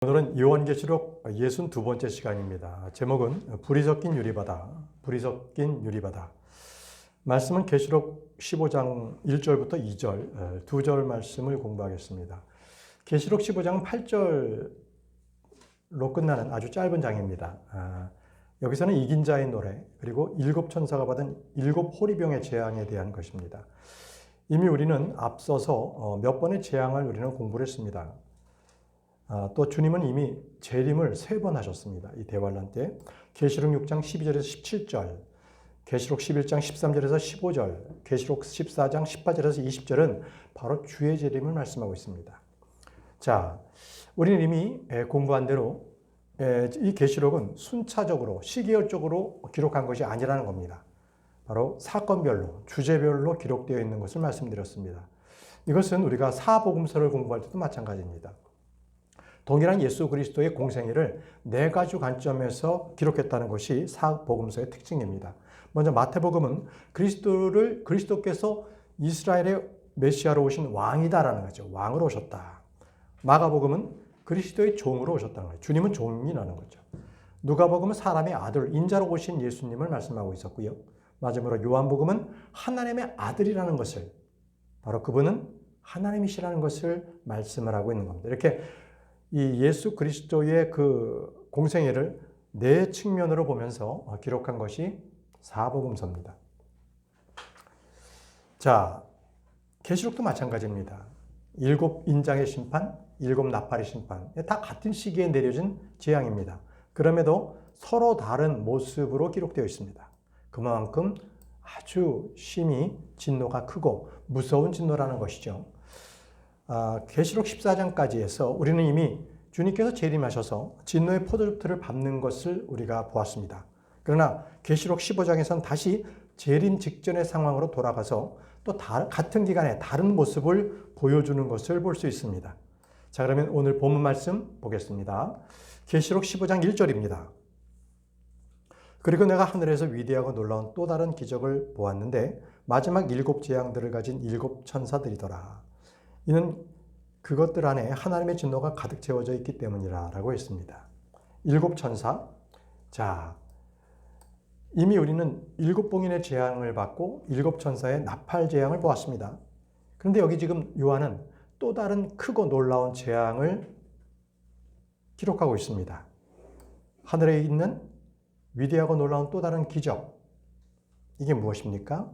오늘은 요한계시록 62번째 시간입니다. 제목은 불이 섞인 유리바다, 불이 섞인 유리바다. 말씀은 계시록 15장 1절부터 2절, 두 절 말씀을 공부하겠습니다. 계시록 15장은 8절로 끝나는 아주 짧은 장입니다. 여기서는 이긴 자의 노래, 그리고 일곱 천사가 받은 일곱 호리병의 재앙에 대한 것입니다. 이미 우리는 앞서서 몇 번의 재앙을 우리는 공부를 했습니다. 또 주님은 이미 재림을 3번 하셨습니다. 이 대환란 때 계시록 6장 12절에서 17절, 계시록 11장 13절에서 15절, 계시록 14장 18절에서 20절은 바로 주의 재림을 말씀하고 있습니다. 자, 우리는 이미 공부한 대로 이 계시록은 순차적으로 시계열적으로 기록한 것이 아니라는 겁니다. 바로 사건별로, 주제별로 기록되어 있는 것을 말씀드렸습니다. 이것은 우리가 사복음서를 공부할 때도 마찬가지입니다. 동일한 예수 그리스도의 공생애를 4가지 관점에서 기록했다는 것이 사복음서의 특징입니다. 먼저 마태복음은 그리스도께서 이스라엘의 메시아로 오신 왕이다라는 거죠. 왕으로 오셨다. 마가복음은 그리스도의 종으로 오셨다는 거예요. 주님은 종이라는 거죠. 누가복음은 사람의 아들, 인자로 오신 예수님을 말씀하고 있었고요. 마지막으로 요한복음은 하나님의 아들이라는 것을, 바로 그분은 하나님이시라는 것을 말씀을 하고 있는 겁니다. 이렇게 이 예수 그리스도의 그 공생애를 4 측면으로 보면서 기록한 것이 사복음서입니다. 자, 계시록도 마찬가지입니다. 7 인장의 심판, 7 나팔의 심판, 다 같은 시기에 내려진 재앙입니다. 그럼에도 서로 다른 모습으로 기록되어 있습니다. 그만큼 아주 심히 진노가 크고 무서운 진노라는 것이죠. 계시록 14장까지 해서 우리는 이미 주님께서 재림하셔서 진노의 포도즙들을 밟는 것을 우리가 보았습니다. 그러나 계시록 15장에서는 다시 재림 직전의 상황으로 돌아가서 또 같은 기간에 다른 모습을 보여주는 것을 볼 수 있습니다. 자, 그러면 오늘 본문 말씀 보겠습니다. 계시록 15장 1절입니다. 그리고 내가 하늘에서 위대하고 놀라운 또 다른 기적을 보았는데 마지막 7 재앙들을 가진 7 천사들이더라. 이는 그것들 안에 하나님의 진노가 가득 채워져 있기 때문이라고 했습니다. 7 천사. 자, 이미 우리는 7 봉인의 재앙을 받고 7 천사의 나팔 재앙을 보았습니다. 그런데 여기 지금 요한은 또 다른 크고 놀라운 재앙을 기록하고 있습니다. 하늘에 있는 위대하고 놀라운 또 다른 기적. 이게 무엇입니까?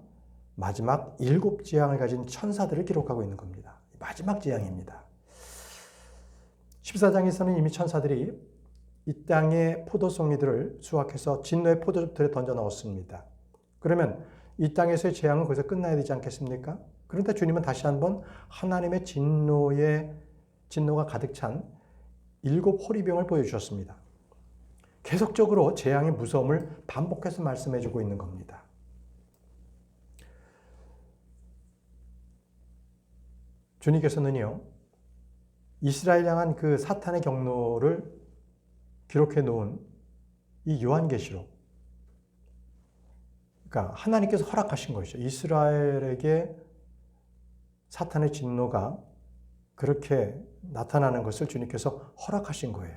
마지막 7 재앙을 가진 천사들을 기록하고 있는 겁니다. 마지막 재앙입니다. 14장에서는 이미 천사들이 이 땅의 포도송이들을 수확해서 진노의 포도즙들에 던져 넣었습니다. 그러면 이 땅에서의 재앙은 거기서 끝나야 되지 않겠습니까? 그런데 주님은 다시 한번 하나님의 진노가 가득 찬 7 호리병을 보여주셨습니다. 계속적으로 재앙의 무서움을 반복해서 말씀해주고 있는 겁니다. 주님께서는요, 이스라엘 향한 그 사탄의 경로를 기록해 놓은 이 요한계시록, 그러니까 하나님께서 허락하신 것이죠. 이스라엘에게 사탄의 진노가 그렇게 나타나는 것을 주님께서 허락하신 거예요.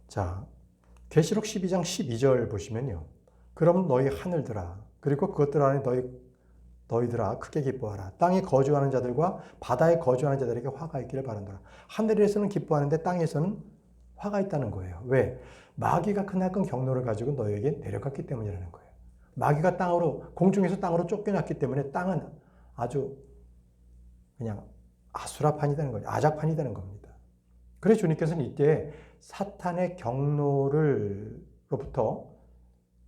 자, 계시록 12장 12절 보시면요. 그럼 너희 하늘들아, 그리고 그것들 안에 너희들아 크게 기뻐하라. 땅에 거주하는 자들과 바다에 거주하는 자들에게 화가 있기를 바란다. 하늘에서는 기뻐하는데 땅에서는 화가 있다는 거예요. 왜? 마귀가 크나큰 경로를 가지고 너희에게 내려갔기 때문이라는 거예요. 마귀가 공중에서 땅으로 쫓겨났기 때문에 땅은 아주 그냥 아수라판이 되는 거예요. 아작판이 되는 겁니다. 그래서 주님께서는 이때 사탄의 경로로부터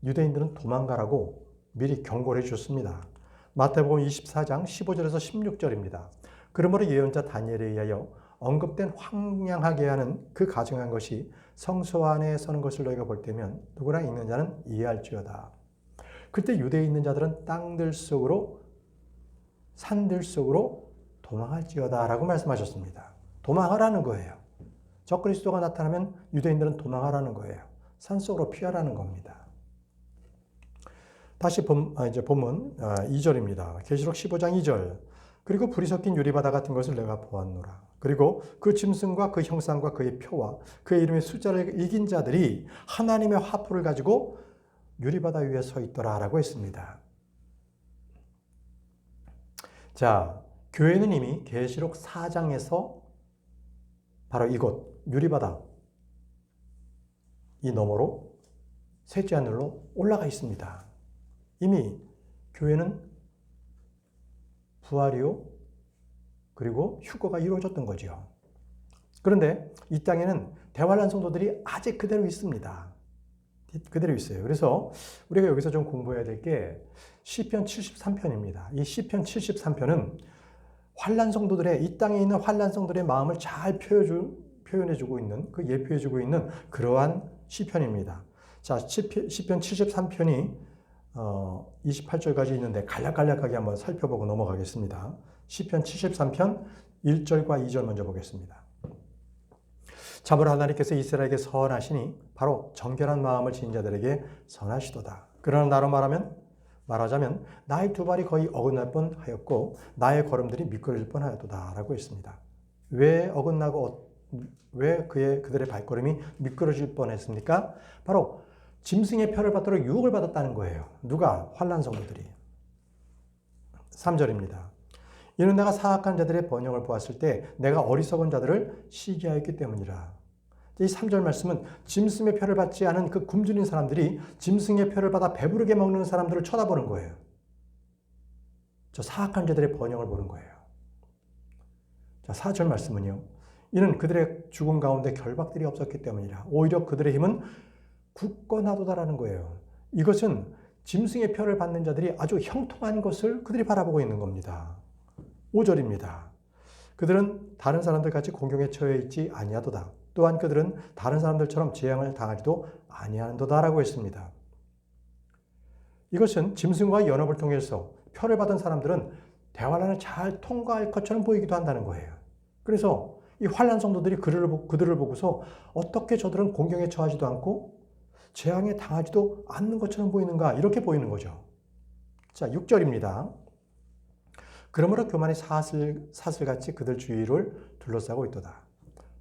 유대인들은 도망가라고 미리 경고를 해주셨습니다. 마태복음 24장 15절에서 16절입니다. 그러므로 예언자 다니엘에 의하여 언급된 황량하게 하는 그 가증한 것이 성소 안에 서는 것을 너희가 볼 때면 누구나 읽는 자는 이해할지어다. 그때 유대에 있는 자들은 땅들 속으로 산들 속으로 도망할지어다 라고 말씀하셨습니다. 도망하라는 거예요. 적그리스도가 나타나면 유대인들은 도망하라는 거예요. 산속으로 피하라는 겁니다. 다시 본문 2절입니다. 계시록 15장 2절. 그리고 불이 섞인 유리바다 같은 것을 내가 보았노라. 그리고 그 짐승과 그 형상과 그의 표와 그의 이름의 숫자를 이긴 자들이 하나님의 화포를 가지고 유리바다 위에 서 있더라라고 했습니다. 자, 교회는 이미 계시록 4장에서 바로 이곳 유리바다 이 너머로 셋째 하늘로 올라가 있습니다. 이미 교회는 부활이요 그리고 휴거가 이루어졌던 거죠. 그런데 이 땅에는 대환란 성도들이 아직 그대로 있습니다. 그대로 있어요. 그래서 우리가 여기서 좀 공부해야 될 게 시편 73편입니다. 이 시편 73편은 환란 성도들의 이 땅에 있는 환란 성도들의 마음을 잘 표현해주고 있는 그 예표해주고 있는 그러한 시편입니다. 자, 시편 73편이 28절까지 있는데 간략간략하게 한번 살펴보고 넘어가겠습니다. 시편 73편 1절과 2절 먼저 보겠습니다. 자보라 하나님께서 이스라엘에게 선하시니 바로 정결한 마음을 지닌 자들에게 선하시도다. 그러나 나로 말하자면 나의 두 발이 거의 어긋날 뻔하였고 나의 걸음들이 미끄러질 뻔하였도다 라고 했습니다. 왜 어긋나고 왜 그들의 발걸음이 미끄러질 뻔했습니까? 바로 짐승의 표를 받도록 유혹을 받았다는 거예요. 누가? 환난 성도들이. 3절입니다. 이는 내가 사악한 자들의 번영을 보았을 때 내가 어리석은 자들을 시기하였기 때문이라. 이 3절 말씀은 짐승의 표를 받지 않은 그 굶주린 사람들이 짐승의 표를 받아 배부르게 먹는 사람들을 쳐다보는 거예요. 저 사악한 자들의 번영을 보는 거예요. 자, 4절 말씀은요. 이는 그들의 죽음 가운데 결박들이 없었기 때문이라. 오히려 그들의 힘은 굳건하도다라는 거예요. 이것은 짐승의 표를 받는 자들이 아주 형통한 것을 그들이 바라보고 있는 겁니다. 5절입니다. 그들은 다른 사람들 같이 공경에 처해 있지 아니하도다. 또한 그들은 다른 사람들처럼 재앙을 당하지도 아니하는도다라고 했습니다. 이것은 짐승과의 연합을 통해서 표를 받은 사람들은 대환란을 잘 통과할 것처럼 보이기도 한다는 거예요. 그래서 이 환난 성도들이 그들을 보고서 어떻게 저들은 공경에 처하지도 않고 재앙에 당하지도 않는 것처럼 보이는가 이렇게 보이는 거죠. 자, 6절입니다. 그러므로 교만이 사슬같이 그들 주위를 둘러싸고 있도다.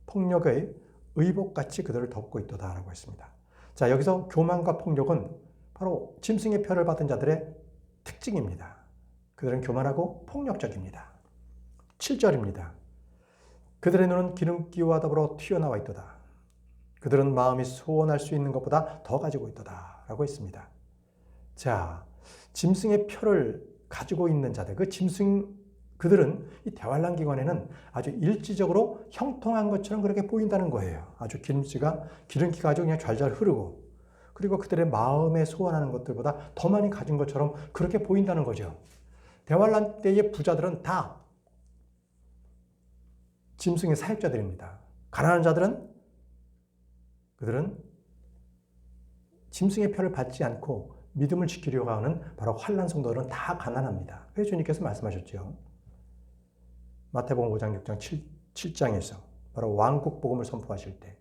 폭력의 의복같이 그들을 덮고 있도다 라고 했습니다. 자, 여기서 교만과 폭력은 바로 짐승의 표를 받은 자들의 특징입니다. 그들은 교만하고 폭력적입니다. 7절입니다. 그들의 눈은 기름기와 더불어 튀어나와 있도다. 그들은 마음이 소원할 수 있는 것보다 더 가지고 있도다 라고 했습니다. 자, 짐승의 표를 가지고 있는 자들, 그들은 이 대환란 기간에는 아주 일지적으로 형통한 것처럼 그렇게 보인다는 거예요. 아주 기름기가 아주 그냥 좔좔 흐르고, 그리고 그들의 마음에 소원하는 것들보다 더 많이 가진 것처럼 그렇게 보인다는 거죠. 대환란 때의 부자들은 다 짐승의 사역자들입니다. 가난한 자들은 그들은 짐승의 표를 받지 않고 믿음을 지키려고 하는 바로 환난 성도들은 다 가난합니다. 그래서 주님께서 말씀하셨죠. 마태복음 5장 6장 7장에서 바로 왕국 복음을 선포하실 때,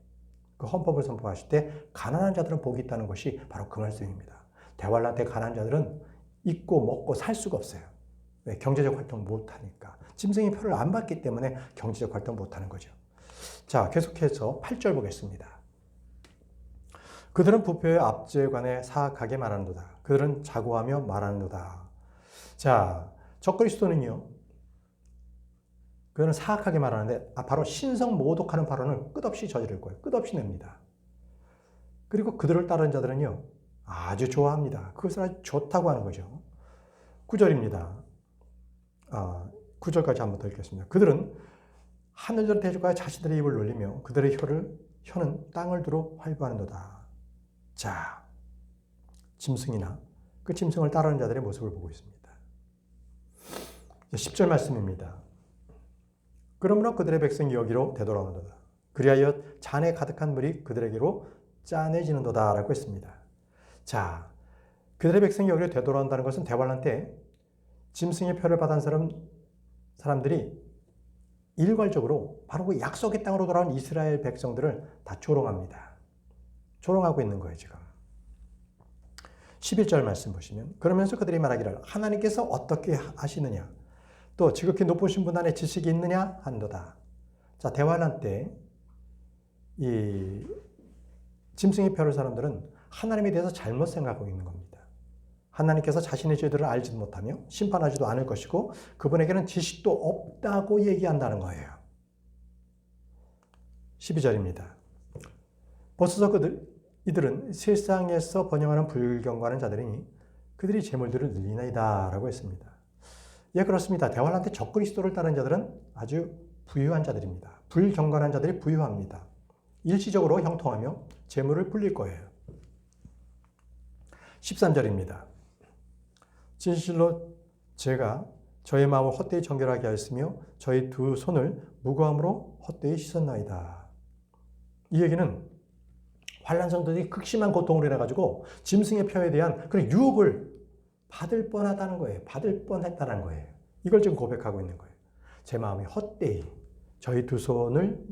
그 헌법을 선포하실 때 가난한 자들은 복이 있다는 것이 바로 그 말씀입니다. 대환란 때 가난한 자들은 입고 먹고 살 수가 없어요. 왜? 경제적 활동 못하니까. 짐승의 표를 안 받기 때문에 경제적 활동 못하는 거죠. 자, 계속해서 8절 보겠습니다. 그들은 부표의 압제에 관해 사악하게 말하는도다. 그들은 자고하며 말하는도다. 자, 적그리스도는요, 그들은 사악하게 말하는데 바로 신성 모독하는 발언을 끝없이 저지를 거예요. 끝없이 냅니다. 그리고 그들을 따르는 자들은요, 아주 좋아합니다. 그것을 아주 좋다고 하는 거죠. 9절입니다. 9절까지 한번 더 읽겠습니다. 그들은 하늘들을 대적하여 자신들의 입을 놀리며 그들의 혀는 땅을 두루 활보하는도다. 자, 짐승이나 그 짐승을 따르는 자들의 모습을 보고 있습니다. 10절 말씀입니다. 그러므로 그들의 백성이 여기로 되돌아오는도다. 그리하여 잔에 가득한 물이 그들에게로 짜내지는도다 라고 했습니다. 자, 그들의 백성이 여기로 되돌아온다는 것은 대환란 때 짐승의 표를 받은 사람들이 일괄적으로 바로 그 약속의 땅으로 돌아온 이스라엘 백성들을 다 조롱합니다. 조롱하고 있는 거예요, 지금. 11절 말씀 보시면, 그러면서 그들이 말하기를 하나님께서 어떻게 하시느냐, 또 지극히 높으신 분 안에 지식이 있느냐 한도다. 자, 대환란 때 이 짐승의 표를 사람들은 하나님에 대해서 잘못 생각하고 있는 겁니다. 하나님께서 자신의 죄들을 알지도 못하며 심판하지도 않을 것이고 그분에게는 지식도 없다고 얘기한다는 거예요. 12절입니다. 벌써 이들은 세상에서 번영하는 불경과하는 자들이니 그들이 재물들을 늘리나이다 라고 했습니다. 예, 그렇습니다. 대환란 때 적그리스도를 따르는 자들은 아주 부유한 자들입니다. 불경건한 자들이 부유합니다. 일시적으로 형통하며 재물을 불릴 거예요. 13절입니다. 진실로 제가 저의 마음을 헛되이 정결하게 하였으며 저희 두 손을 무고함으로 헛되이 씻었나이다. 이 얘기는 환난 성도들이 극심한 고통으로 인해가지고 짐승의 표에 대한 그런 유혹을 받을 뻔하다는 거예요. 받을 뻔했다는 거예요. 이걸 지금 고백하고 있는 거예요. 제 마음이 헛되이 저희 두 손을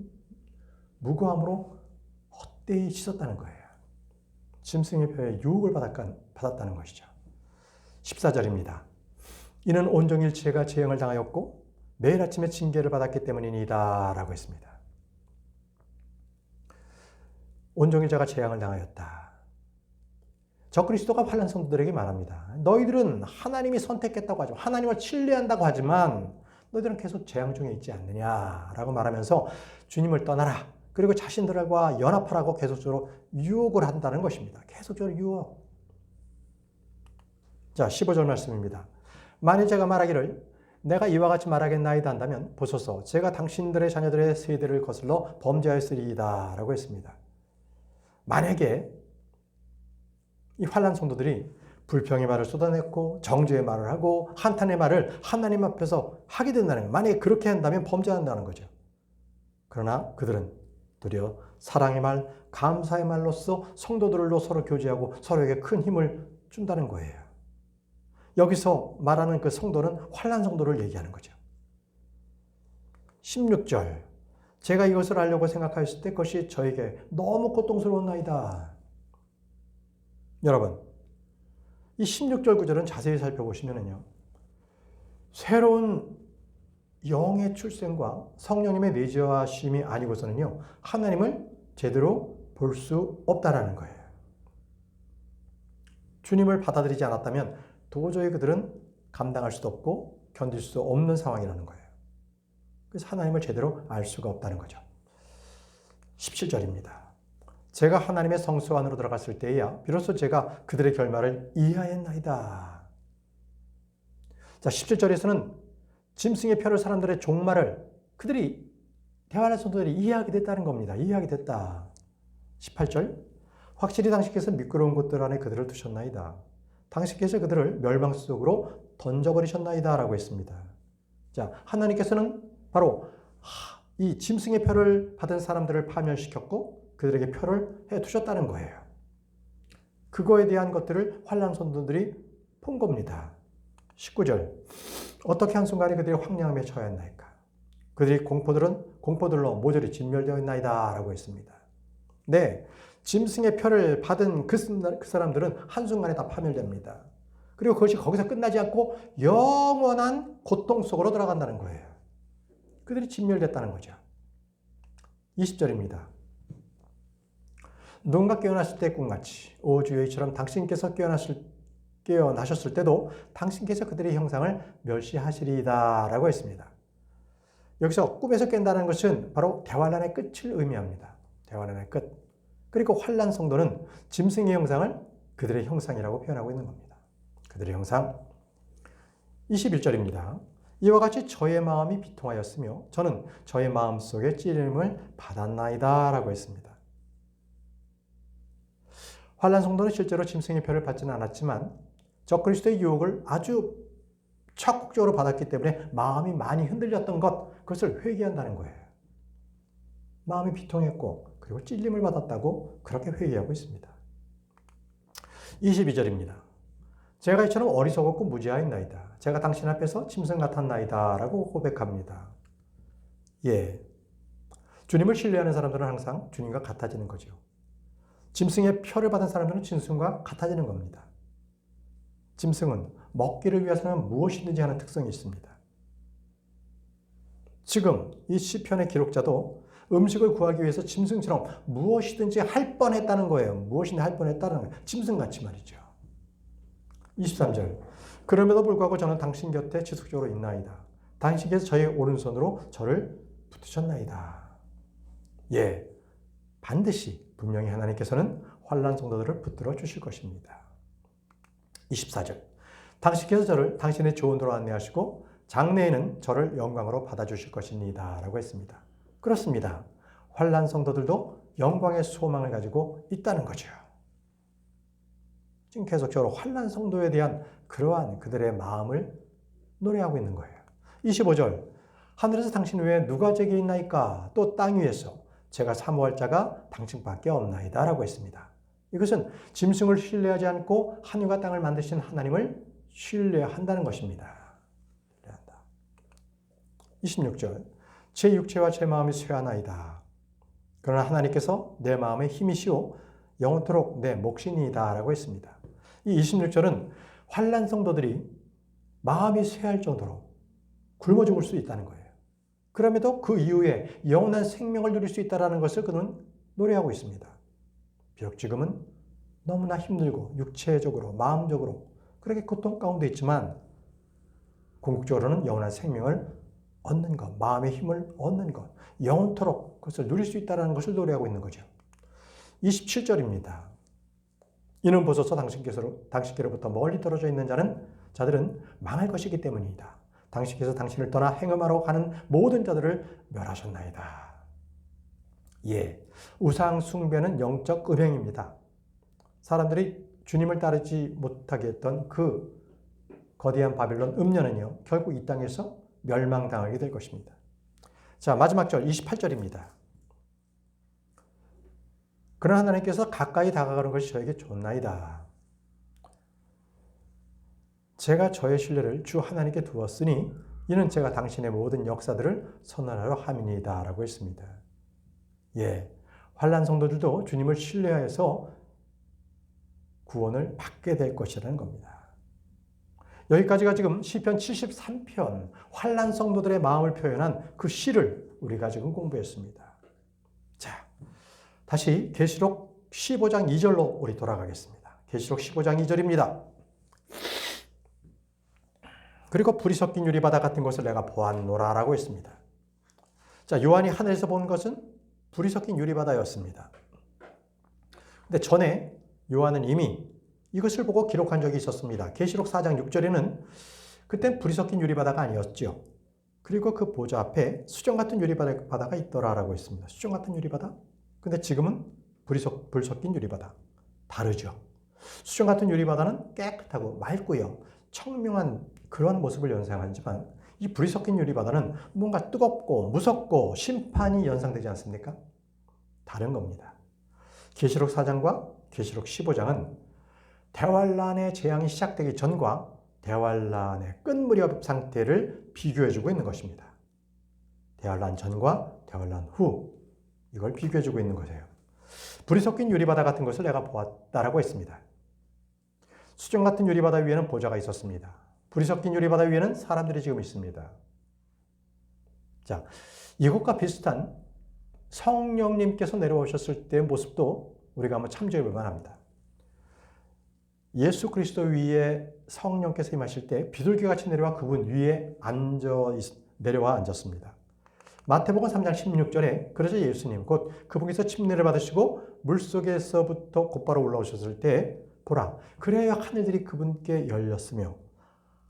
무고함으로 헛되이 씻었다는 거예요. 짐승의 표에 유혹을 받았다는 것이죠. 14절입니다. 이는 온종일 제가 재앙을 당하였고 매일 아침에 징계를 받았기 때문이니이다 라고 했습니다. 온종일 제가 재앙을 당하였다. 적그리스도가 환난 성도들에게 말합니다. 너희들은 하나님이 선택했다고 하지만 하나님을 신뢰한다고 하지만 너희들은 계속 재앙 중에 있지 않느냐라고 말하면서 주님을 떠나라. 그리고 자신들과 연합하라고 계속적으로 유혹을 한다는 것입니다. 계속적으로 유혹. 자, 15절 말씀입니다. 만일 제가 말하기를 내가 이와 같이 말하겠나이다 한다면 보소서 제가 당신들의 자녀들의 세대를 거슬러 범죄하였으리이다 라고 했습니다. 만약에 이 환난 성도들이 불평의 말을 쏟아냈고 정죄의 말을 하고 한탄의 말을 하나님 앞에서 하게 된다는 거예요. 만약에 그렇게 한다면 범죄한다는 거죠. 그러나 그들은 도리어 사랑의 말, 감사의 말로써 성도들로 서로 교제하고 서로에게 큰 힘을 준다는 거예요. 여기서 말하는 그 성도는 환난 성도를 얘기하는 거죠. 16절 제가 이것을 알려고 생각하였을 때 그것이 저에게 너무 고통스러운 나이다. 여러분, 이 16절 구절은 자세히 살펴보시면요. 새로운 영의 출생과 성령님의 내재하심이 아니고서는요. 하나님을 제대로 볼 수 없다라는 거예요. 주님을 받아들이지 않았다면 도저히 그들은 감당할 수도 없고 견딜 수 없는 상황이라는 거예요. 그래서 하나님을 제대로 알 수가 없다는 거죠. 17절입니다. 제가 하나님의 성소 안으로 들어갔을 때에야 비로소 제가 그들의 결말을 이해하였나이다. 자, 17절에서는 짐승의 표를 사람들의 종말을 그들이 대환란 성도들이 이해하게 됐다는 겁니다. 이해하게 됐다. 18절 확실히 당신께서 미끄러운 곳들 안에 그들을 두셨나이다. 당신께서 그들을 멸망 속으로 던져버리셨나이다 라고 했습니다. 자, 하나님께서는 바로 이 짐승의 표를 받은 사람들을 파멸시켰고 그들에게 표를 해두셨다는 거예요. 그거에 대한 것들을 환난 성도들이 본 겁니다. 19절 어떻게 한순간에 그들이 황량함에 처했나이까. 그들이 공포들로 모조리 진멸되었나이다 라고 했습니다. 네, 짐승의 표를 받은 그 사람들은 한순간에 다 파멸됩니다. 그리고 그것이 거기서 끝나지 않고 영원한 고통 속으로 들어간다는 거예요. 그들이 진멸됐다는 거죠. 20절입니다. 누군가 깨어났을 때 꿈같이 오주여이처럼 당신께서 깨어나셨을 때도 당신께서 그들의 형상을 멸시하시리이다 라고 했습니다. 여기서 꿈에서 깬다는 것은 바로 대환란의 끝을 의미합니다. 대환란의 끝. 그리고 환난 성도는 짐승의 형상을 그들의 형상이라고 표현하고 있는 겁니다. 그들의 형상. 21절입니다. 이와 같이 저의 마음이 비통하였으며 저는 저의 마음속에 찔림을 받았나이다 라고 했습니다. 환난 성도는 실제로 짐승의 표를 받지는 않았지만 적그리스도의 유혹을 아주 적극적으로 받았기 때문에 마음이 많이 흔들렸던 그것을 회개한다는 거예요. 마음이 비통했고 그리고 찔림을 받았다고 그렇게 회개하고 있습니다. 22절입니다. 제가 이처럼 어리석었고 무지하였나이다. 제가 당신 앞에서 짐승 같았나이다 라고 고백합니다. 예, 주님을 신뢰하는 사람들은 항상 주님과 같아지는 거죠. 짐승의 표를 받은 사람들은 짐승과 같아지는 겁니다. 짐승은 먹기를 위해서는 무엇이든지 하는 특성이 있습니다. 지금 이 시편의 기록자도 음식을 구하기 위해서 짐승처럼 무엇이든지 할 뻔했다는 거예요. 무엇이든지 할 뻔했다는 거예요. 짐승같이 말이죠. 23절. 그럼에도 불구하고 저는 당신 곁에 지속적으로 있나이다. 당신께서 저의 오른손으로 저를 붙으셨나이다. 예, 반드시 분명히 하나님께서는 환난 성도들을 붙들어 주실 것입니다. 24절. 당신께서 저를 당신의 좋은 도로 안내하시고 장래에는 저를 영광으로 받아주실 것입니다. 라고 했습니다. 그렇습니다. 환난 성도들도 영광의 소망을 가지고 있다는 거죠. 지금 계속적으로 환난 성도에 대한 그러한 그들의 마음을 노래하고 있는 거예요. 25절. 하늘에서 당신 외에 누가 제게 있나이까? 또 땅 위에서 제가 사모할 자가 당신밖에 없나이다. 라고 했습니다. 이것은 짐승을 신뢰하지 않고 하늘과 땅을 만드신 하나님을 신뢰한다는 것입니다. 26절. 제 육체와 제 마음이 쇠하나이다. 그러나 하나님께서 내 마음의 힘이시오 영원토록 내 몫이니이다. 라고 했습니다. 이 26절은 환난 성도들이 마음이 쇠할 정도로 굶어 죽을 수 있다는 거예요. 그럼에도 그 이후에 영원한 생명을 누릴 수 있다는 것을 그는 노래하고 있습니다. 비록 지금은 너무나 힘들고 육체적으로 마음적으로 그렇게 고통 가운데 있지만 궁극적으로는 영원한 생명을 얻는 것, 마음의 힘을 얻는 것, 영원토록 그것을 누릴 수 있다는 것을 노래하고 있는 거죠. 27절입니다. 이는 보소서 당신께로부터 멀리 떨어져 있는 자들은 망할 것이기 때문이다. 당신께서 당신을 떠나 행음하러 가는 모든 자들을 멸하셨나이다. 예, 우상 숭배는 영적 음행입니다. 사람들이 주님을 따르지 못하게 했던 그 거대한 바빌론 음녀는요, 결국 이 땅에서 멸망당하게 될 것입니다. 자, 마지막 절 28절입니다. 그러나 하나님께서 가까이 다가가는 것이 저에게 좋나이다. 제가 저의 신뢰를 주 하나님께 두었으니 이는 제가 당신의 모든 역사들을 선언하려 함이니이다. 라고 했습니다. 예, 환난 성도들도 주님을 신뢰하여서 구원을 받게 될 것이라는 겁니다. 여기까지가 지금 시편 73편 환난 성도들의 마음을 표현한 그 시를 우리가 지금 공부했습니다. 자, 다시 계시록 15장 2절로 우리 돌아가겠습니다. 계시록 15장 2절입니다. 그리고 불이 섞인 유리바다 같은 것을 내가 보았노라 라고 했습니다. 자, 요한이 하늘에서 본 것은 불이 섞인 유리바다였습니다. 근데 전에 요한은 이미 이것을 보고 기록한 적이 있었습니다. 계시록 4장 6절에는 그땐 불이 섞인 유리바다가 아니었죠. 그리고 그 보좌 앞에 수정 같은 유리바다가 있더라라고 했습니다. 수정 같은 유리바다? 근데 지금은 불 섞인 유리바다. 다르죠. 수정 같은 유리바다는 깨끗하고 맑고요. 청명한 그런 모습을 연상하지만 이 불이 섞인 유리바다는 뭔가 뜨겁고 무섭고 심판이 연상되지 않습니까? 다른 겁니다. 계시록 4장과 계시록 15장은 대환란의 재앙이 시작되기 전과 대환란의 끝 무렵 상태를 비교해주고 있는 것입니다. 대환란 전과 대환란 후 이걸 비교해주고 있는 거예요. 불이 섞인 유리바다 같은 것을 내가 보았다라고 했습니다. 수정 같은 유리바다 위에는 보좌가 있었습니다. 불이 섞인 유리바다 위에는 사람들이 지금 있습니다. 자, 이것과 비슷한 성령님께서 내려오셨을 때의 모습도 우리가 한번 참조해 볼 만합니다. 예수 그리스도 위에 성령께서 임하실 때 비둘기같이 내려와 그분 위에 내려와 앉았습니다. 마태복음 3장 16절에 그러자 예수님 곧 그분께서 침례를 받으시고 물속에서부터 곧바로 올라오셨을 때 보라 그래야 하늘들이 그분께 열렸으며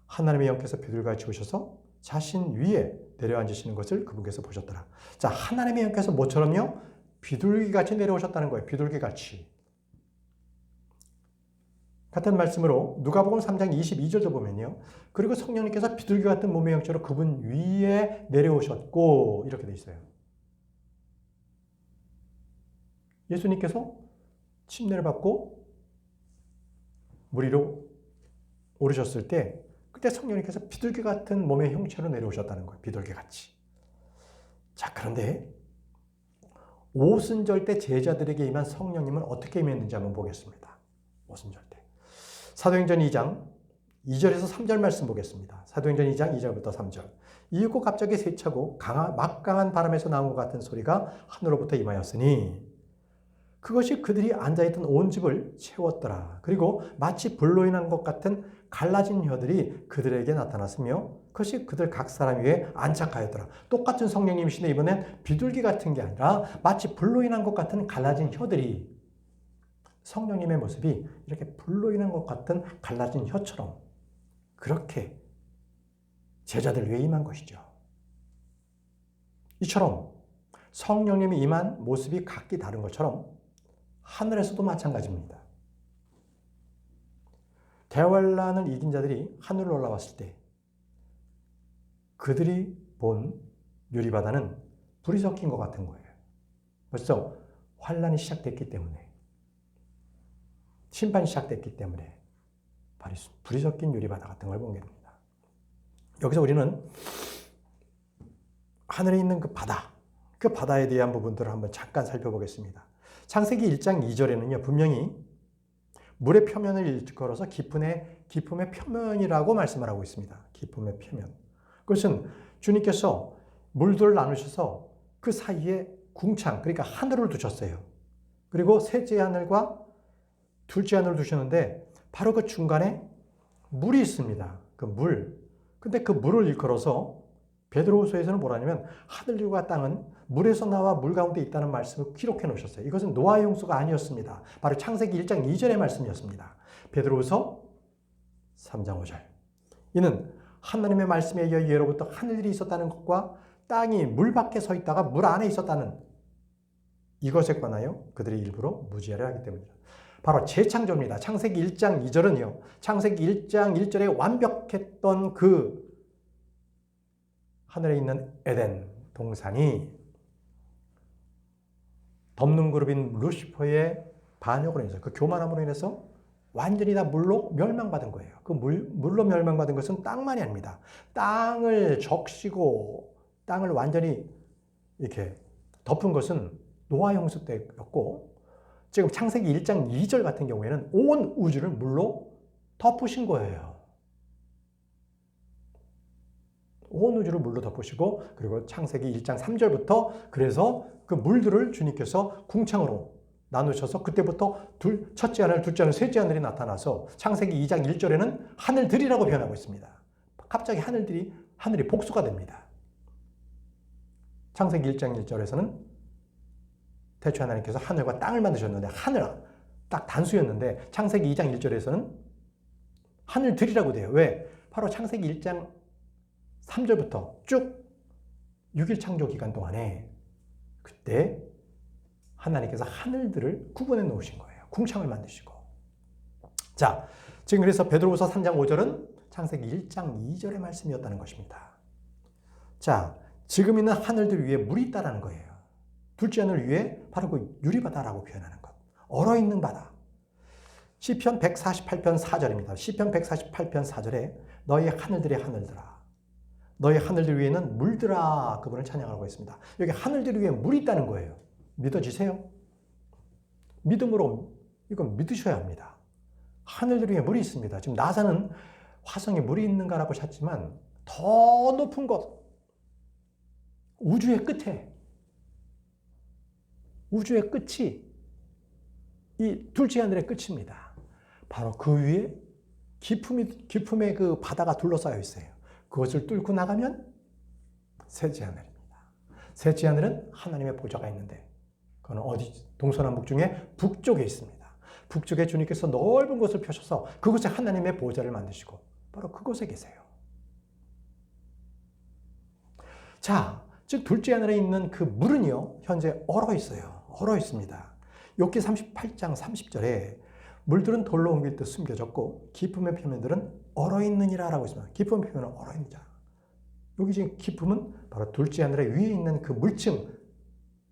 하나님의 영께서 비둘기같이 오셔서 자신 위에 내려앉으시는 것을 그분께서 보셨더라. 자, 하나님의 영께서 뭐처럼요? 비둘기같이 내려오셨다는 거예요. 비둘기같이. 같은 말씀으로 누가복음 3장 22절도 보면요. 그리고 성령님께서 비둘기 같은 몸의 형체로 그분 위에 내려오셨고 이렇게 돼 있어요. 예수님께서 침례를 받고 물 위로 오르셨을 때 그때 성령님께서 비둘기 같은 몸의 형체로 내려오셨다는 거예요. 비둘기같이. 자, 그런데 오순절 때 제자들에게 임한 성령님은 어떻게 임했는지 한번 보겠습니다. 오순절 때. 사도행전 2장 2절에서 3절 말씀 보겠습니다. 사도행전 2장 2절부터 3절. 이윽고 갑자기 세차고 막강한 바람에서 나온 것 같은 소리가 하늘로부터 임하였으니 그것이 그들이 앉아있던 온 집을 채웠더라. 그리고 마치 불로 인한 것 같은 갈라진 혀들이 그들에게 나타났으며 그것이 그들 각 사람 위에 안착하였더라. 똑같은 성령님이신데 이번엔 비둘기 같은 게 아니라 마치 불로 인한 것 같은 갈라진 혀들이, 성령님의 모습이 이렇게 불로 인한 것 같은 갈라진 혀처럼 그렇게 제자들 위에 임한 것이죠. 이처럼 성령님이 임한 모습이 각기 다른 것처럼 하늘에서도 마찬가지입니다. 대환란을 이긴 자들이 하늘로 올라왔을 때 그들이 본 유리바다는 불이 섞인 것 같은 거예요. 벌써 환란이 시작됐기 때문에, 심판이 시작됐기 때문에 불이 섞인 유리바다 같은 걸 보게 됩니다. 여기서 우리는 하늘에 있는 그 바다, 그 바다에 대한 부분들을 한번 잠깐 살펴보겠습니다. 창세기 1장 2절에는요, 분명히 물의 표면을 일컬어서 기품의 표면이라고 말씀을 하고 있습니다. 기품의 표면. 그것은 주님께서 물들을 나누셔서 그 사이에 궁창, 그러니까 하늘을 두셨어요. 그리고 셋째 하늘과 둘째 하늘을 두셨는데 바로 그 중간에 물이 있습니다. 그 물. 근데 그 물을 일컬어서 베드로후서에서는 뭐라냐면 하늘과 땅은 물에서 나와 물 가운데 있다는 말씀을 기록해 놓으셨어요. 이것은 노아의 홍수가 아니었습니다. 바로 창세기 1장 2절의 말씀이었습니다. 베드로후서 3장 5절. 이는 하나님의 말씀에 의해 예로부터 하늘이 있었다는 것과 땅이 물 밖에 서 있다가 물 안에 있었다는 이것에 관하여 그들이 일부러 무지하려 하기 때문이다. 바로 재창조입니다. 창세기 1장 2절은요. 창세기 1장 1절에 완벽했던 그 하늘에 있는 에덴 동산이 덮는 그룹인 루시퍼의 반역으로 인해서, 그 교만함으로 인해서 완전히 다 물로 멸망받은 거예요. 그 물로 멸망받은 것은 땅만이 아닙니다. 땅을 적시고 땅을 완전히 이렇게 덮은 것은 노아의 홍수 때였고, 지금 창세기 1장 2절 같은 경우에는 온 우주를 물로 덮으신 거예요. 온 우주를 물로 덮으시고, 그리고 창세기 1장 3절부터 그래서 그 물들을 주님께서 궁창으로 나누셔서 그때부터 첫째 하늘, 둘째 하늘, 셋째 하늘이 나타나서 창세기 2장 1절에는 하늘들이라고 표현하고 있습니다. 갑자기 하늘이 복수가 됩니다. 창세기 1장 1절에서는 태초에 하나님께서 하늘과 땅을 만드셨는데 하늘 딱 단수였는데 창세기 2장 1절에서는 하늘들이라고 돼요. 왜? 바로 창세기 1장 3절부터 쭉 6일 창조 기간 동안에 그때 하나님께서 하늘들을 구분해 놓으신 거예요. 궁창을 만드시고. 자, 지금 그래서 베드로후서 3장 5절은 창세기 1장 2절의 말씀이었다는 것입니다. 자, 지금 있는 하늘들 위에 물이 있다라는 거예요. 둘째 하늘 위에 바로 그 유리바다라고 표현하는 것. 얼어있는 바다. 시편 148편 4절입니다. 시편 148편 4절에 너희 하늘들의 하늘들아, 너희 하늘들 위에는 물들아, 그분을 찬양하고 있습니다. 여기 하늘들 위에 물이 있다는 거예요. 믿어지세요? 믿음으로 이건 믿으셔야 합니다. 하늘들 위에 물이 있습니다. 지금 나사는 화성에 물이 있는가라고 찾지만 더 높은 곳, 우주의 끝에, 우주의 끝이 이 둘째 하늘의 끝입니다. 바로 그 위에 기품의 그 바다가 둘러싸여 있어요. 그것을 뚫고 나가면 셋째 하늘입니다. 셋째 하늘은 하나님의 보좌가 있는데 그건 어디? 동서남북 중에 북쪽에 있습니다. 북쪽에 주님께서 넓은 곳을 펴셔서 그곳에 하나님의 보좌를 만드시고 바로 그곳에 계세요. 자, 즉 둘째 하늘에 있는 그 물은요, 현재 얼어 있어요. 얼어 있습니다. 욥기 38장 30절에 물들은 돌로 옮길 듯 숨겨졌고 기품의 표면들은 얼어 있느니라 라고 있습니다. 기품의 표면은 얼어 있는 자. 여기 지금 기품은 바로 둘째 하늘의 위에 있는 그 물층,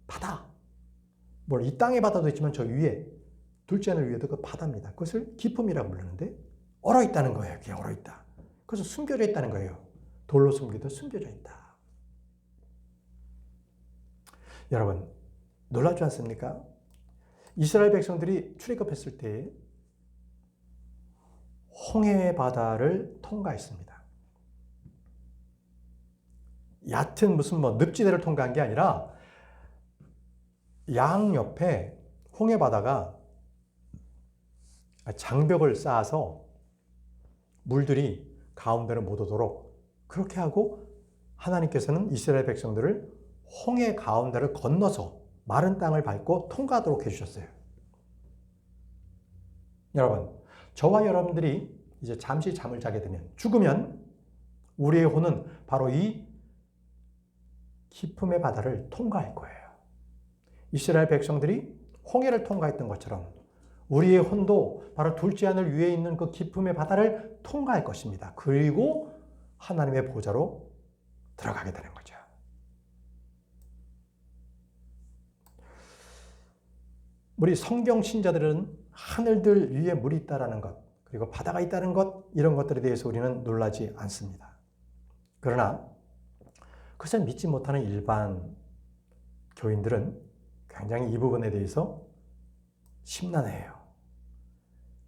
바다. 이 땅의 바다도 있지만 저 위에, 둘째 하늘 위에도 그 바다입니다. 그것을 기품이라고 부르는데 얼어 있다는 거예요. 그게 얼어 있다. 그래서 숨겨져 있다는 거예요. 돌로 숨기듯 숨겨져 있다. 여러분, 놀랍지 않습니까? 이스라엘 백성들이 출애굽했을 때 홍해 바다를 통과했습니다. 얕은 무슨 뭐 늪지대를 통과한 게 아니라 양 옆에 홍해 바다가 장벽을 쌓아서 물들이 가운데로 못 오도록 그렇게 하고 하나님께서는 이스라엘 백성들을 홍해 가운데를 건너서 마른 땅을 밟고 통과하도록 해주셨어요. 여러분, 저와 여러분들이 이제 잠시 잠을 자게 되면, 죽으면 우리의 혼은 바로 이 깊음의 바다를 통과할 거예요. 이스라엘 백성들이 홍해를 통과했던 것처럼 우리의 혼도 바로 둘째 하늘 위에 있는 그 깊음의 바다를 통과할 것입니다. 그리고 하나님의 보좌로 들어가게 되는 거죠. 우리 성경 신자들은 하늘들 위에 물이 있다는 것, 그리고 바다가 있다는 것, 이런 것들에 대해서 우리는 놀라지 않습니다. 그러나 그것을 믿지 못하는 일반 교인들은 굉장히 이 부분에 대해서 심란해요.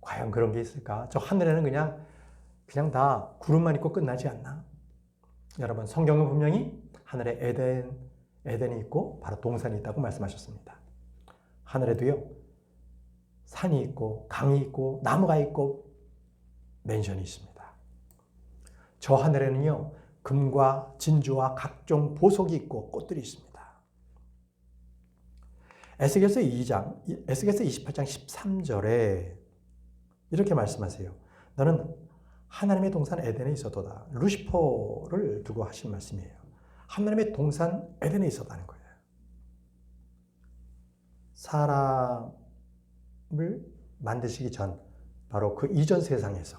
과연 그런 게 있을까? 저 하늘에는 그냥 다 구름만 있고 끝나지 않나? 여러분, 성경은 분명히 하늘에 에덴이 있고 바로 동산이 있다고 말씀하셨습니다. 하늘에도요, 산이 있고 강이 있고 나무가 있고 맨션이 있습니다. 저 하늘에는요, 금과 진주와 각종 보석이 있고 꽃들이 있습니다. 에스겔서 28장 13절에 이렇게 말씀하세요. 너는 하나님의 동산 에덴에 있었도다. 루시퍼를 두고 하신 말씀이에요. 하나님의 동산 에덴에 있었다는 거예요. 사람을 만드시기 전, 바로 그 이전 세상에서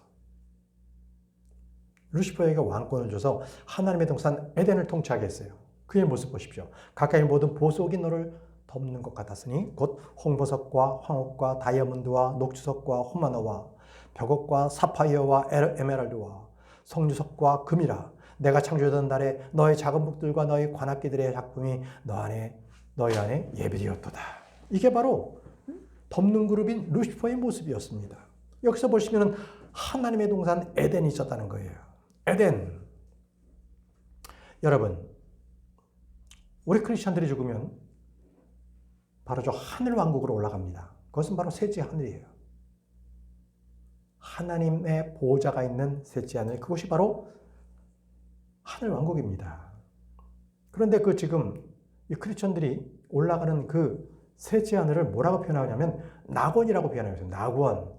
루시퍼에게 왕권을 줘서 하나님의 동산 에덴을 통치하게 했어요. 그의 모습 보십시오. 가까이 모든 보석이 너를 덮는 것 같았으니 곧 홍보석과 황옥과 다이아몬드와 녹주석과 호마노와 벽옥과 사파이어와 에메랄드와 성유석과 금이라. 내가 창조하던 날에 너의 작은 북들과 너의 관악기들의 작품이 너희 안에 예비되었도다. 이게 바로 덮는 그룹인 루시퍼의 모습이었습니다. 여기서 보시면 하나님의 동산 에덴이 있었다는 거예요. 에덴. 여러분, 우리 크리스천들이 죽으면 바로 저 하늘 왕국으로 올라갑니다. 그것은 바로 셋째 하늘이에요. 하나님의 보호자가 있는 셋째 하늘, 그것이 바로 하늘 왕국입니다. 그런데 지금 이 크리스천들이 올라가는 그 셋째 하늘을 뭐라고 표현하냐면 낙원이라고 표현하고 있어요. 낙원.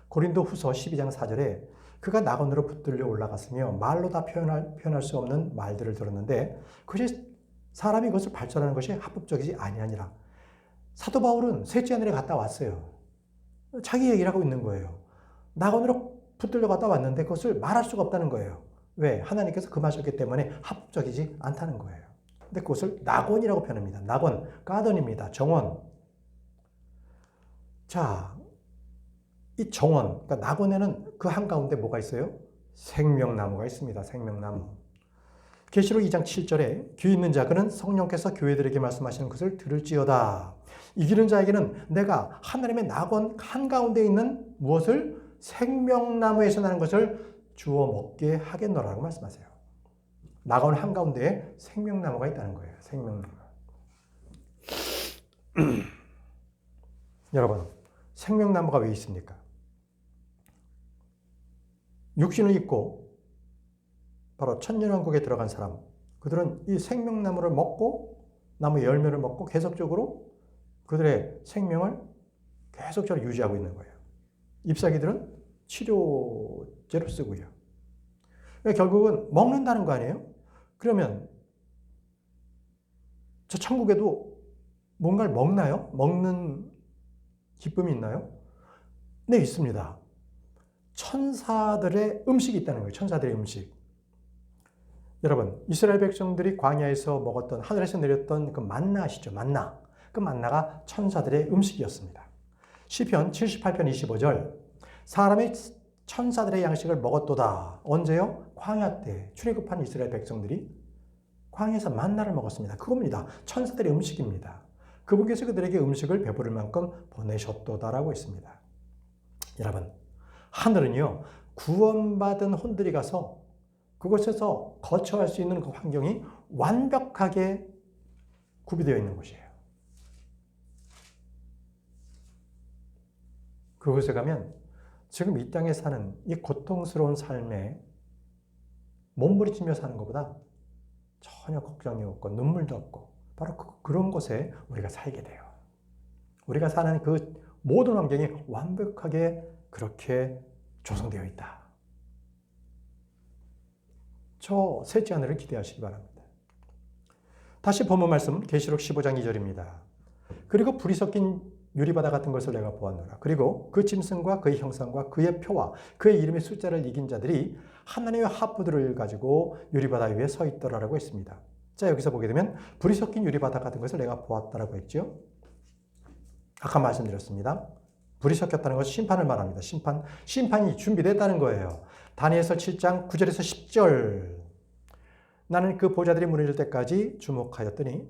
고린도 후서 12장 4절에 그가 낙원으로 붙들려 올라갔으며 말로 다 표현할 수 없는 말들을 들었는데 그것이 사람이 그것을 발전하는 것이 합법적이지 아니하니라. 사도 바울은 셋째 하늘에 갔다 왔어요. 자기 얘기를 하고 있는 거예요. 낙원으로 붙들려 갔다 왔는데 그것을 말할 수가 없다는 거예요. 왜? 하나님께서 금하셨기 때문에 합법적이지 않다는 거예요. 근데 그것을 낙원이라고 표현합니다. 낙원, 가든입니다. 정원. 자, 이 정원, 그러니까 낙원에는 그 한가운데 뭐가 있어요? 생명나무가 있습니다. 생명나무. 계시록 2장 7절에 귀 있는 자 그는 성령께서 교회들에게 말씀하시는 것을 들을지어다. 이기는 자에게는 내가 하나님의 낙원 한가운데 있는 무엇을? 생명나무에서 나는 것을 주워 먹게 하겠노라고 말씀하세요. 낙원 한가운데에 생명나무가 있다는 거예요. 생명나무. 여러분, 생명나무가 왜 있습니까? 육신을 입고 바로 천년왕국에 들어간 사람, 그들은 이 생명나무를 먹고 나무 열매를 먹고 계속적으로 그들의 생명을 계속적으로 유지하고 있는 거예요. 잎사귀들은 치료제로 쓰고요. 결국은 먹는다는 거 아니에요? 그러면 저 천국에도 뭔가를 먹나요? 먹는 기쁨이 있나요? 네, 있습니다. 천사들의 음식이 있다는 거예요. 천사들의 음식. 여러분, 이스라엘 백성들이 광야에서 먹었던, 하늘에서 내렸던 그 만나 아시죠? 만나. 그 만나가 천사들의 음식이었습니다. 시편 78편 25절. 사람의 천사들의 양식을 먹었도다. 언제요? 광야 때 출애굽한 이스라엘 백성들이 광야에서 만나를 먹었습니다. 그겁니다. 천사들의 음식입니다. 그분께서 그들에게 음식을 배부를 만큼 보내셨도다라고 있습니다. 여러분, 하늘은요, 구원받은 혼들이 가서 그곳에서 거처할 수 있는 그 환경이 완벽하게 구비되어 있는 곳이에요. 그곳에 가면 지금 이 땅에 사는 이 고통스러운 삶에 몸부림치며 사는 것보다 전혀 걱정이 없고 눈물도 없고 바로 그런 곳에 우리가 살게 돼요. 우리가 사는 그 모든 환경이 완벽하게 그렇게 조성되어 있다. 저 셋째 하늘을 기대하시기 바랍니다. 다시 본문 말씀 계시록 15장 2절입니다. 그리고 불이 섞인 유리바다 같은 것을 내가 보았노라. 그리고 그 짐승과 그의 형상과 그의 표와 그의 이름의 숫자를 이긴 자들이 하나님의 하프들을 가지고 유리바다 위에 서 있더라라고 했습니다. 자, 여기서 보게 되면 불이 섞인 유리바다 같은 것을 내가 보았다라고 했죠. 아까 말씀드렸습니다. 불이 섞였다는 것은 심판을 말합니다. 심판이 준비됐다는 거예요. 다니엘서 7장 9절에서 10절. 나는 그 보좌들이 무너질 때까지 주목하였더니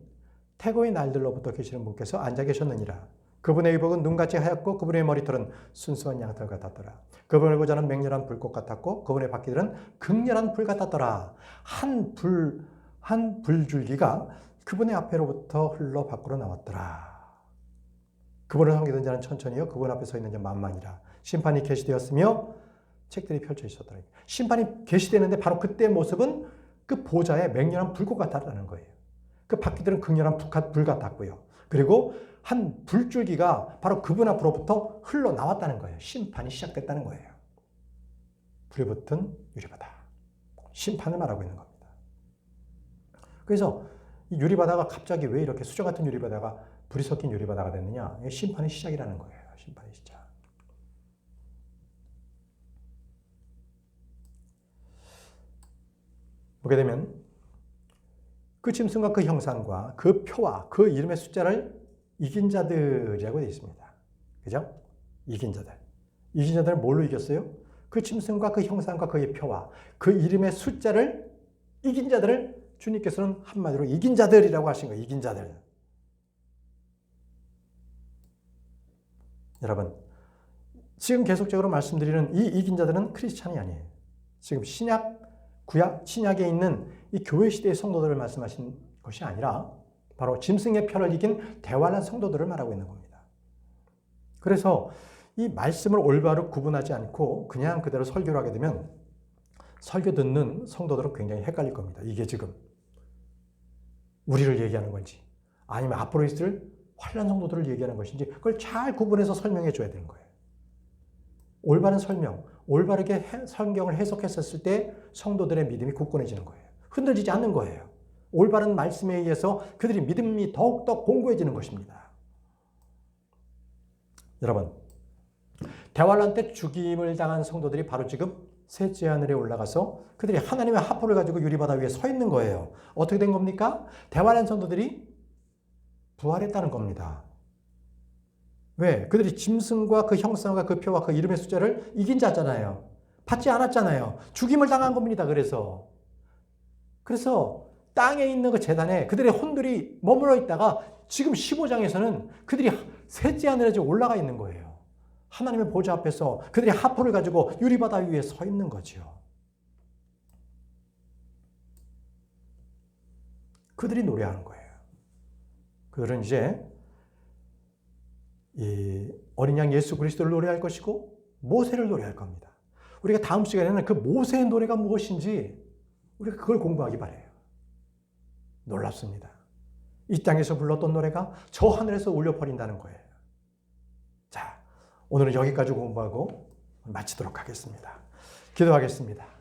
태고의 날들로부터 계시는 분께서 앉아 계셨느니라. 그분의 의복은 눈같이 하얗고 그분의 머리털은 순수한 양털 같았더라. 그분의 보좌는 맹렬한 불꽃 같았고 그분의 바퀴들은 극렬한 불 같았더라. 한 불줄기가 그분의 앞에로부터 흘러 밖으로 나왔더라. 그분을 섬기던 자는 천천히요 그분 앞에 서 있는 자 만만이라. 심판이 계시되었으며 책들이 펼쳐 있었더라. 심판이 계시되는데 바로 그때의 모습은 그 보좌에 맹렬한 불꽃 같았다는 거예요. 그 바퀴들은 극렬한 불 같았고요. 그리고 한 불줄기가 바로 그분 앞으로부터 흘러나왔다는 거예요. 심판이 시작됐다는 거예요. 불이 붙은 유리바다. 심판을 말하고 있는 겁니다. 그래서 이 유리바다가 갑자기 왜 이렇게 수저 같은 유리바다가 불이 섞인 유리바다가 됐느냐? 심판의 시작이라는 거예요. 심판의 시작. 보게 되면 그 짐승과 그 형상과 그 표와 그 이름의 숫자를 이긴 자들이라고 되어 있습니다. 그죠? 이긴 자들. 이긴 자들은 뭘로 이겼어요? 그 짐승과 그 형상과 그의 표와 그 이름의 숫자를 이긴 자들을 주님께서는 한마디로 이긴 자들이라고 하신 거예요. 이긴 자들. 여러분, 지금 계속적으로 말씀드리는 이 이긴 자들은 크리스찬이 아니에요. 지금 신약, 구약, 신약에 있는 이 교회 시대의 성도들을 말씀하신 것이 아니라 바로 짐승의 표를 이긴 대환란 성도들을 말하고 있는 겁니다. 그래서 이 말씀을 올바로 구분하지 않고 그냥 그대로 설교를 하게 되면 설교 듣는 성도들은 굉장히 헷갈릴 겁니다. 이게 지금 우리를 얘기하는 건지 아니면 앞으로 있을 환란 성도들을 얘기하는 것인지 그걸 잘 구분해서 설명해 줘야 되는 거예요. 올바른 설명, 올바르게 성경을 해석했었을 때 성도들의 믿음이 굳건해지는 거예요. 흔들리지 않는 거예요. 올바른 말씀에 의해서 그들이 믿음이 더욱더 공고해지는 것입니다. 여러분, 대환란 때 죽임을 당한 성도들이 바로 지금 셋째 하늘에 올라가서 그들이 하나님의 하프를 가지고 유리바다 위에 서 있는 거예요. 어떻게 된 겁니까? 대환란 성도들이 부활했다는 겁니다. 왜? 그들이 짐승과 그 형상과 그 표와 그 이름의 숫자를 이긴 자잖아요. 받지 않았잖아요. 죽임을 당한 겁니다. 그래서 땅에 있는 그 제단에 그들의 혼들이 머물러 있다가 지금 15장에서는 그들이 셋째 하늘에 올라가 있는 거예요. 하나님의 보좌 앞에서 그들이 하프를 가지고 유리바다 위에 서 있는 거죠. 그들이 노래하는 거예요. 그들은 이제 이 어린 양 예수 그리스도를 노래할 것이고 모세를 노래할 겁니다. 우리가 다음 시간에는 그 모세의 노래가 무엇인지 우리가 그걸 공부하기 바라요. 놀랍습니다. 이 땅에서 불렀던 노래가 저 하늘에서 울려버린다는 거예요. 자, 오늘은 여기까지 공부하고 마치도록 하겠습니다. 기도하겠습니다.